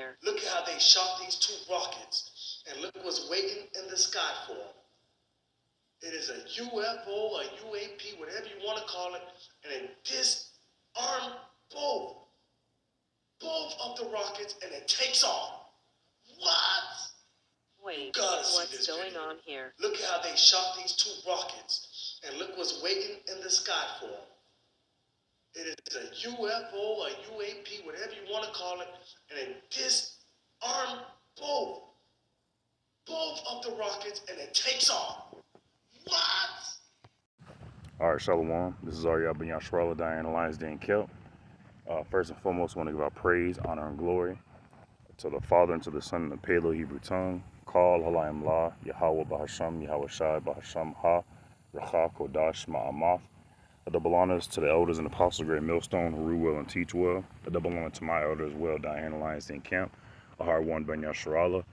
here. Look at how they shot these two rockets, and look what's waiting in the sky for them. It is a UFO, a UAP, whatever you want to call it, and it disarmed both of the rockets, and it takes off. What? Wait, what's going on here? Look at how they shot these two rockets, and look what's waiting in the sky for them. It is a UFO, a UAP, whatever you want to call it, and it disarmed both of the rockets, and it takes off. What? All right, Shalom. This is Ariel Ben Yasharallah, Diana Lions Den Kelp. First and foremost, I want to give our praise, honor, and glory to the Father, and to the Son, in the Paleo Hebrew tongue. Call Halayim La, Yahweh Bahasham, Yahweh Shai Bahasham Ha, Racha Kodash Ma'amath. A double honors to the elders and apostles, Great Millstone, who rule well and teach well. A double honor to my elder as well, Diana Lions Den Camp, Ahar One Ben Yasharallah.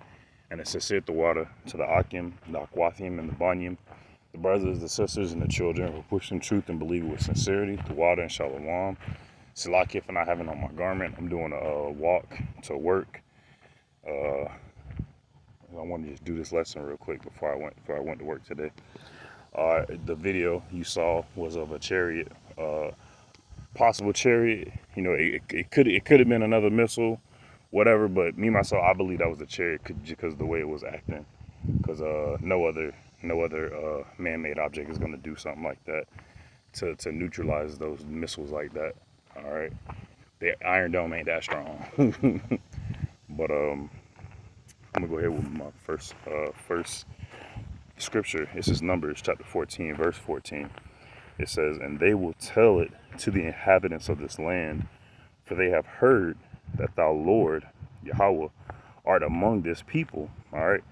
And a sincere water to the Akim, the Akwathim, and the Banyim, the brothers, the sisters, and the children who push in truth and believe it with sincerity, the water and Shalom. Salaki for not having on my garment. I'm doing a walk to work. I want to just do this lesson real quick before I went to work today. The video you saw was of a chariot, possible chariot. You know, it could have been another missile, whatever. But me myself, I believe that was a chariot because of the way it was acting. Because no other man-made object is going to do something like that to neutralize those missiles like that. All right, the Iron Dome ain't that strong. But I'm gonna go ahead with my first scripture. This is Numbers chapter 14, verse 14. It says, "And they will tell it to the inhabitants of this land, for they have heard that thou, Lord Yahweh, art among this people." All right,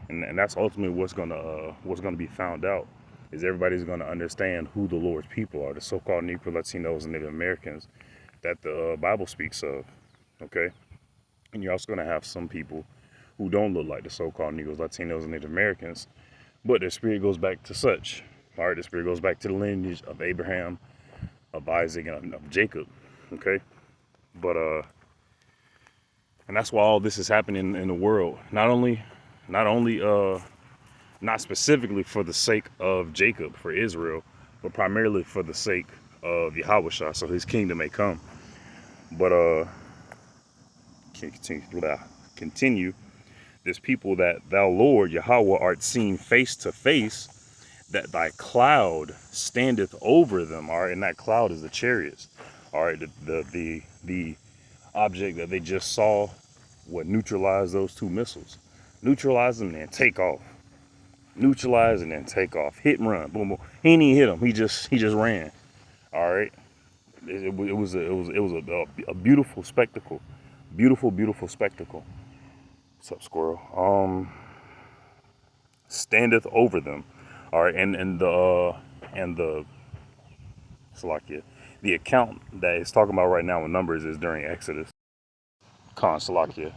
and that's ultimately what's gonna be found out. Is everybody's going to understand who the Lord's people are, the so-called Negro, Latinos, and Native Americans that the Bible speaks of, okay? And you're also going to have some people who don't look like the so-called Negroes, Latinos, and Native Americans, but their spirit goes back to such. All right, the spirit goes back to the lineage of Abraham, of Isaac, and of Jacob, okay? But, and that's why all this is happening in the world. Not specifically for the sake of Jacob, for Israel, but primarily for the sake of Yahushua, so his kingdom may come. But continue. This people that thou, Lord Yahweh, art seen face to face, that thy cloud standeth over them. All right, and that cloud is the chariots. All right, the object that they just saw would neutralize those two missiles. Neutralize them and then take off. Neutralize and then take off. Hit and run. Boom, boom. He didn't even hit him. He just ran. All right. It was a beautiful spectacle. Beautiful spectacle. What's up, squirrel? Standeth over them. All right, and the Salakia. The account that it's talking about right now in Numbers is during Exodus. Salakia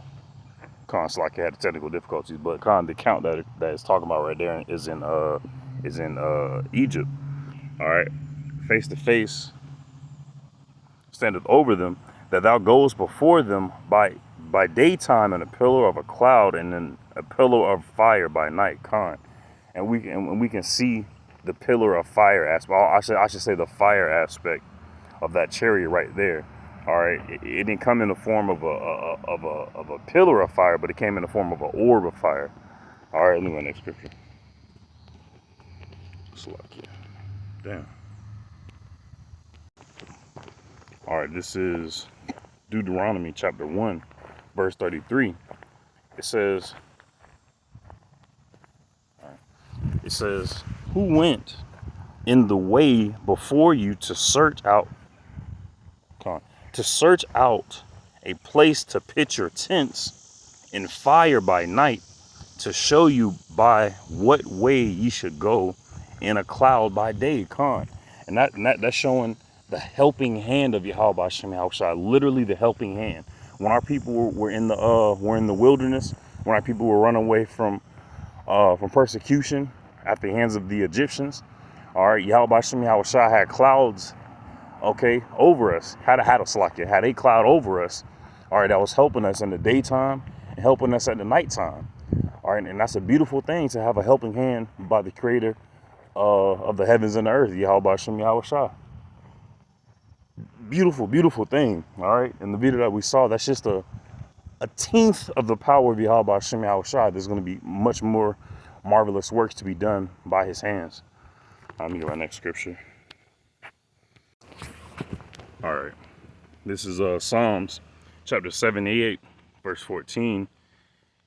had technical difficulties, but the account that is talking about right there is in Egypt. All right, face to face standeth over them, that thou goest before them by daytime in a pillar of a cloud, and in a pillar of fire by night. And we can see the pillar of fire aspect. I should say the fire aspect of that chariot right there. All right, it didn't come in the form of a pillar of fire, but it came in the form of an orb of fire. All right, let me go next scripture. Damn. All right, this is Deuteronomy chapter 1, verse 33. It says, "Who went in the way before you to search out a place to pitch your tents in fire by night, to show you by what way ye should go in a cloud by day." And that's showing the helping hand of Yahweh Hashem Yahushua, literally the helping hand. When our people were in the wilderness, when our people were running away from persecution at the hands of the Egyptians, all right, Yahweh Hashem Yahushua had clouds, okay, over us, had a cloud over us, all right, that was helping us in the daytime and helping us at the nighttime. All right, and that's a beautiful thing to have a helping hand by the creator of the heavens and the earth, Yahweh Hashem Yahweh Shah. Beautiful, beautiful thing. All right, in the video that we saw, that's just a tenth of the power of Yahweh Hashem Yahweh Shah. There's going to be much more marvelous works to be done by his hands. Let me get my next scripture. All right, this is Psalms chapter 78, verse 14.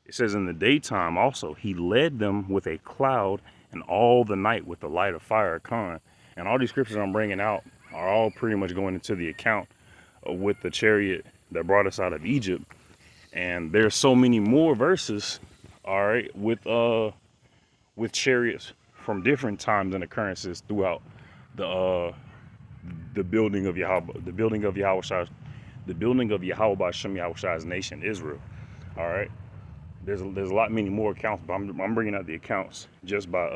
It says, in the daytime also he led them with a cloud, and all the night with the light of fire. Con. And all these scriptures I'm bringing out are all pretty much going into the account with the chariot that brought us out of Egypt. And there's so many more verses, all right, with chariots from different times and occurrences throughout the building of Yahweh, the building of Yahweh Hashem Yahweh Shah's nation, Israel. All right. There's a lot many more accounts, but I'm bringing out the accounts just by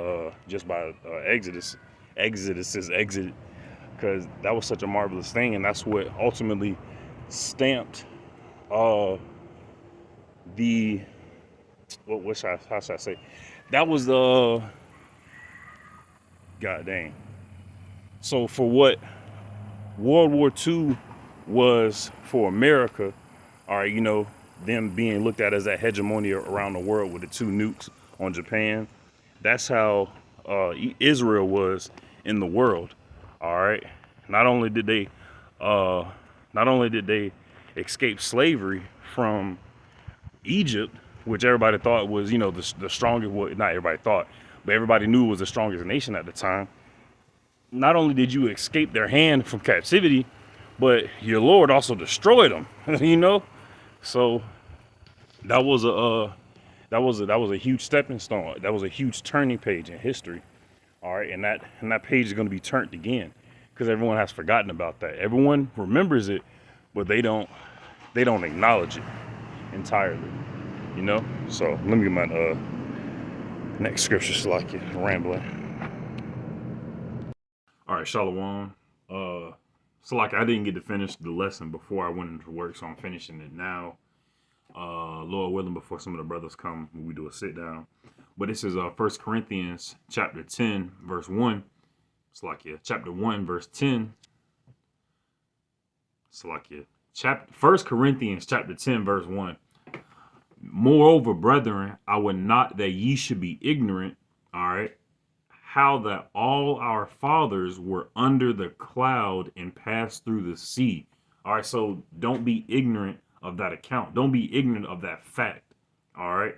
Exodus, because that was such a marvelous thing, and that's what ultimately stamped how should I say? That was the God dang. So for what World War II was for America, all right, you know, them being looked at as that hegemony around the world with the 2 nukes on Japan, that's how Israel was in the world. All right. Not only did they escape slavery from Egypt, which everybody thought was, you know, the strongest, well, not everybody thought, but everybody knew was the strongest nation at the time. Not only did you escape their hand from captivity, but your Lord also destroyed them, you know? So that was a huge stepping stone. That was a huge turning page in history. All right, and that page is going to be turned again, because everyone has forgotten about that. Everyone remembers it, but they don't acknowledge it entirely. You know. So let me get my next scripture, so like it rambling. All right, Shalom. So like I didn't get to finish the lesson before I went into work, so I'm finishing it now. Lord willing, before some of the brothers come, we do a sit down. But this is 1 Corinthians chapter 10, verse 1. It's like chapter 1, verse 10. It's like 1 Corinthians chapter 10, verse 1. Moreover, brethren, I would not that ye should be ignorant, all right, how that all our fathers were under the cloud and passed through the sea. All right, so don't be ignorant of that account. Don't be ignorant of that fact. All right,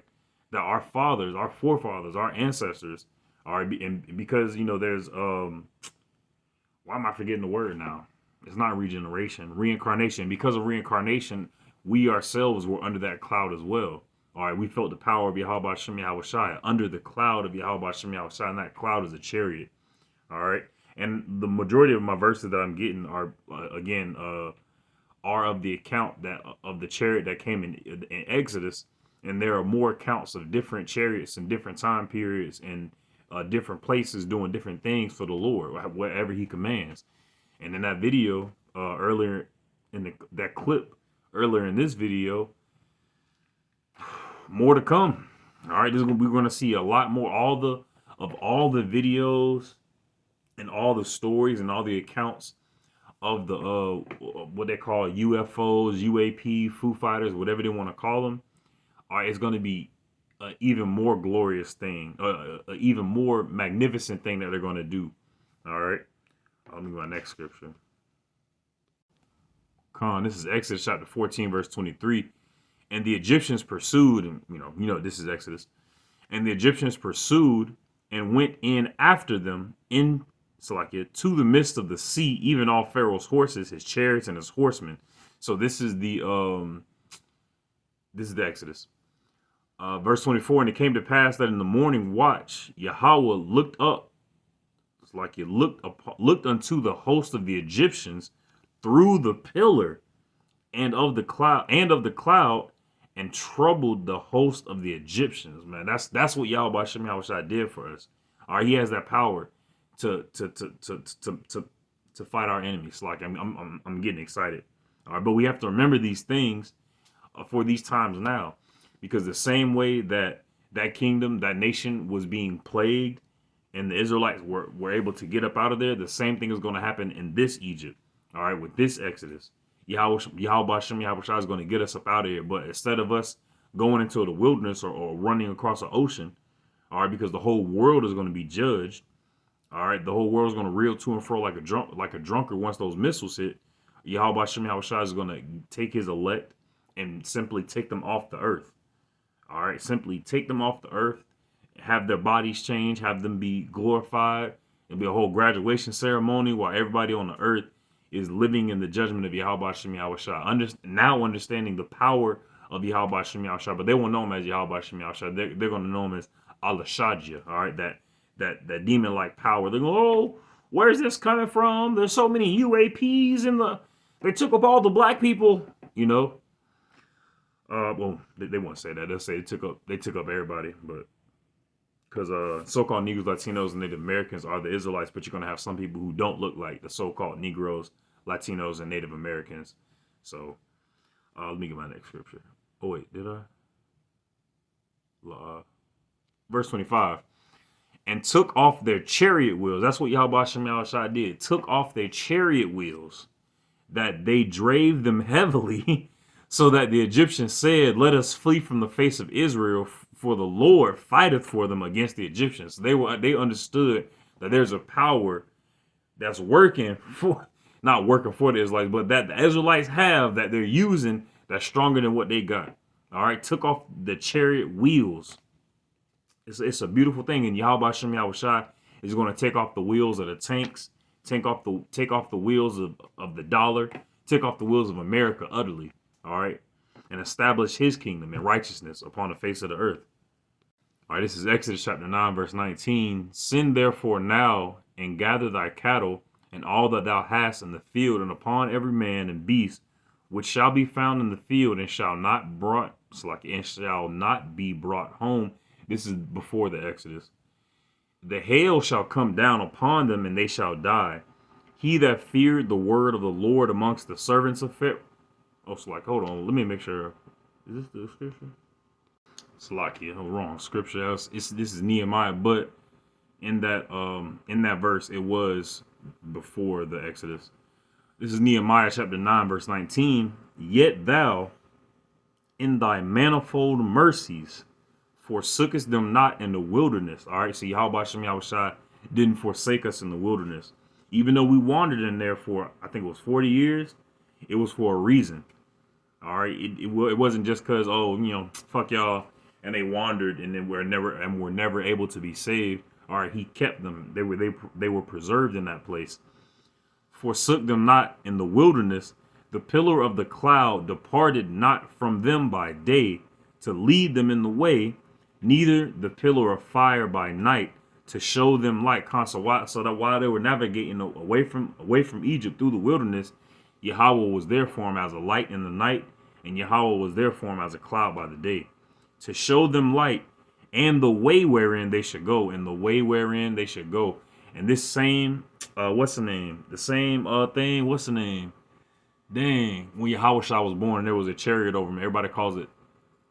that our fathers, our forefathers, our ancestors, all right, and because, you know, there's why am I forgetting the word now? It's not regeneration, reincarnation. Because of reincarnation, we ourselves were under that cloud as well. All right, we felt the power of Yahweh Hashem Yahweh Shai under the cloud of Yahweh Hashem Yahweh Shai, and that cloud is a chariot. All right, and the majority of my verses that I'm getting are are of the account that of the chariot that came in Exodus, and there are more accounts of different chariots in different time periods and different places doing different things for the Lord, whatever He commands. And in that video earlier in that clip earlier in this video, more to come. All right, we're going to see a lot more. All the videos and all the stories and all the accounts of the what they call UFOs, UAP, Foo Fighters, whatever they want to call them. All right, it's going to be an even more glorious thing, an even more magnificent thing that they're going to do. All right, let me go to my next scripture. This is Exodus chapter 14, verse 23. And the Egyptians pursued, and you know, this is Exodus. And the Egyptians pursued and went in after them to the midst of the sea, even all Pharaoh's horses, his chariots, and his horsemen. So this is the Exodus. Verse 24. And it came to pass that in the morning watch, Yahweh looked up. It's like he looked unto the host of the Egyptians through the pillar and of the cloud, and troubled the host of the Egyptians. Man, that's what Yahweh Hashem Yahweh Shai did for us. All right, He has that power to fight our enemies. Like I'm getting excited. All right, but we have to remember these things for these times now, because the same way that that kingdom, that nation was being plagued, and the Israelites were able to get up out of there, the same thing is going to happen in this Egypt. All right, with this Exodus, Yahweh Shai is going to get us up out of here. But instead of us going into the wilderness or running across the ocean, all right, because the whole world is going to be judged. All right, the whole world is going to reel to and fro like a drunkard once those missiles hit. Yahweh Shai is going to take his elect and simply take them off the earth. All right, simply take them off the earth, have their bodies change, have them be glorified. It'll be a whole graduation ceremony while everybody on the earth is living in the judgment of Yahweh Shai. Now understanding the power of Yahweh Shai, but they won't know him as Yahweh Shai. They're going to know him as Allah Shadja. All right, that demon-like power. They go, oh, where's this coming from? There's so many UAPs they took up all the black people. You know, well, they won't say that. They'll say they took up everybody, but because so-called Negroes, Latinos, and Native Americans are the Israelites, but you're going to have some people who don't look like the so-called Negroes, Latinos, and Native Americans. So let me get my next scripture. Oh, wait, did I? Verse 25. And took off their chariot wheels. That's what Yahweh Shai did. Took off their chariot wheels, that they drave them heavily, so that the Egyptians said, let us flee from the face of Israel, for the Lord fighteth for them against the Egyptians. They understood that there's a power that's working for, not working for the Israelites, but that the Israelites have, that they're using, that's stronger than what they got. All right, took off the chariot wheels. It's a beautiful thing, and Yahweh Shai is going to take off the wheels of the tanks, take off the wheels of the dollar, take off the wheels of America utterly. All right, and establish his kingdom and righteousness upon the face of the earth. All right, this is Exodus chapter 9, verse 19. Send therefore now and gather thy cattle and all that thou hast in the field, and upon every man and beast which shall be found in the field, and shall not be brought home. This is before the Exodus. The hail shall come down upon them, and they shall die. He that feared the word of the Lord amongst the servants of Pharaoh. Oh, hold on. Let me make sure. Is this the scripture? Salakia, wrong scripture. This is Nehemiah, but in that verse, it was before the Exodus. This is Nehemiah chapter 9, verse 19. Yet thou, in thy manifold mercies, forsookest them not in the wilderness. All right, see, Yahweh Shai didn't forsake us in the wilderness. Even though we wandered in there for, I think it was 40 years, it was for a reason. All right, it wasn't just because, fuck y'all, and they wandered and then were never able to be saved. All right, he kept them. They were preserved in that place. Forsook them not in the wilderness. The pillar of the cloud departed not from them by day to lead them in the way, neither the pillar of fire by night to show them light. So that while they were navigating away from Egypt through the wilderness, Yahweh was there for them as a light in the night, and Yahweh was there for them as a cloud by the day, to show them light and the way wherein they should go, and the way wherein they should go. And this same, what's the name? The same thing, what's the name? Dang, when Yahweh Shai was born, there was a chariot over him. Everybody calls it,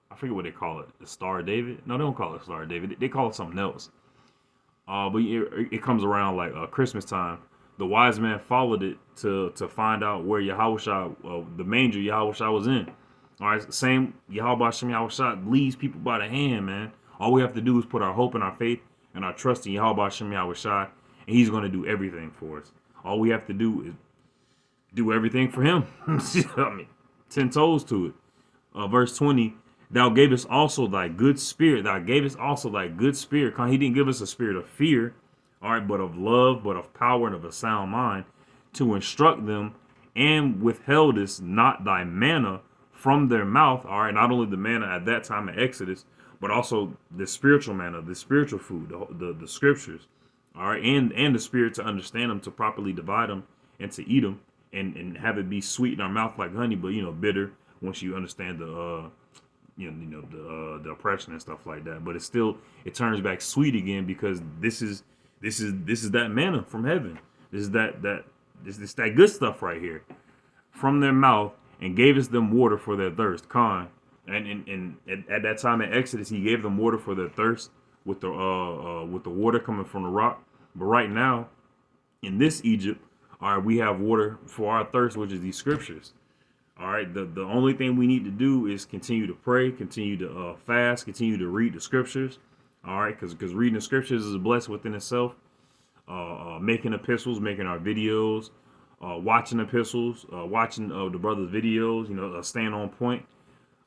I forget what they call it, the Star of David? No, they don't call it Star of David. They call it something else. But it comes around like Christmas time. The wise man followed it to find out where Yahweh Shai, the manger Yahweh Shai was in. All right, same Yahweh Shai leads people by the hand, man. All we have to do is put our hope and our faith and our trust in Yahweh Shai, and he's going to do everything for us. All we have to do is do everything for him. I mean, 10 toes to it. Verse 20, thou gavest also thy good spirit. He didn't give us a spirit of fear, all right, but of love, but of power, and of a sound mind, to instruct them, and withheldest not thy manna from their mouth. All right, not only the manna at that time in Exodus, but also the spiritual manna, the spiritual food, the scriptures. All right, and the spirit to understand them, to properly divide them, and to eat them, and have it be sweet in our mouth like honey, but bitter once you understand the the oppression and stuff like that. But it turns back sweet again, because this is that manna from heaven. This is that good stuff right here from their mouth, and gave us them water for their thirst. Khan. And at that time in Exodus, he gave them water for their thirst with the water coming from the rock. But right now, in this Egypt, all right, we have water for our thirst, which is these scriptures. All right, the only thing we need to do is continue to pray, continue to fast, continue to read the scriptures. All right, because reading the scriptures is a blessing within itself. Making epistles, making our videos, watching epistles, watching the brothers' videos. Staying on point.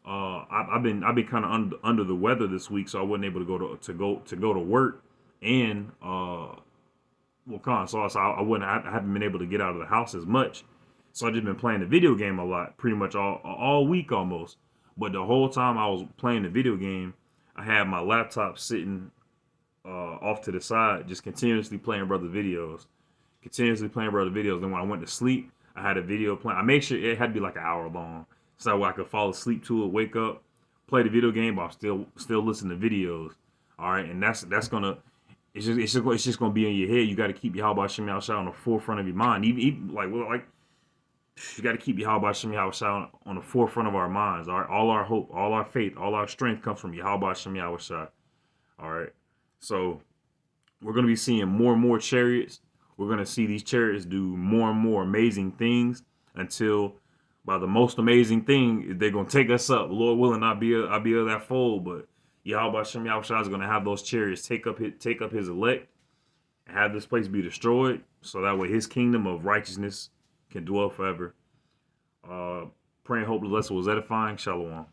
I've been kind of under the weather this week, so I wasn't able to go to work, and so I haven't been able to get out of the house as much. So I just been playing the video game a lot, pretty much all week almost. But the whole time I was playing the video game, I had my laptop sitting off to the side, just continuously playing brother videos. Then when I went to sleep, I had a video playing. I made sure it had to be like an hour long, so I could fall asleep to it, wake up, play the video game, but I'm still listening to videos. All right, and that's gonna. It's just gonna be in your head. You got to keep Yahweh Shem Yahushua on the forefront of your mind. Even you got to keep Yahweh Shem Yahushua on the forefront of our minds. All right, all our hope, all our faith, all our strength comes from Yahweh Shem Yahushua. All right, so we're gonna be seeing more and more chariots. We're gonna see these chariots do more and more amazing things until, by the most amazing thing, they're gonna take us up. Lord willing, I'll be of that fold, but Yahweh Shem Yahushua is gonna have those chariots take up his elect and have this place be destroyed, so that way his kingdom of righteousness can dwell forever. Praying hope the lesson was edifying. Shalom.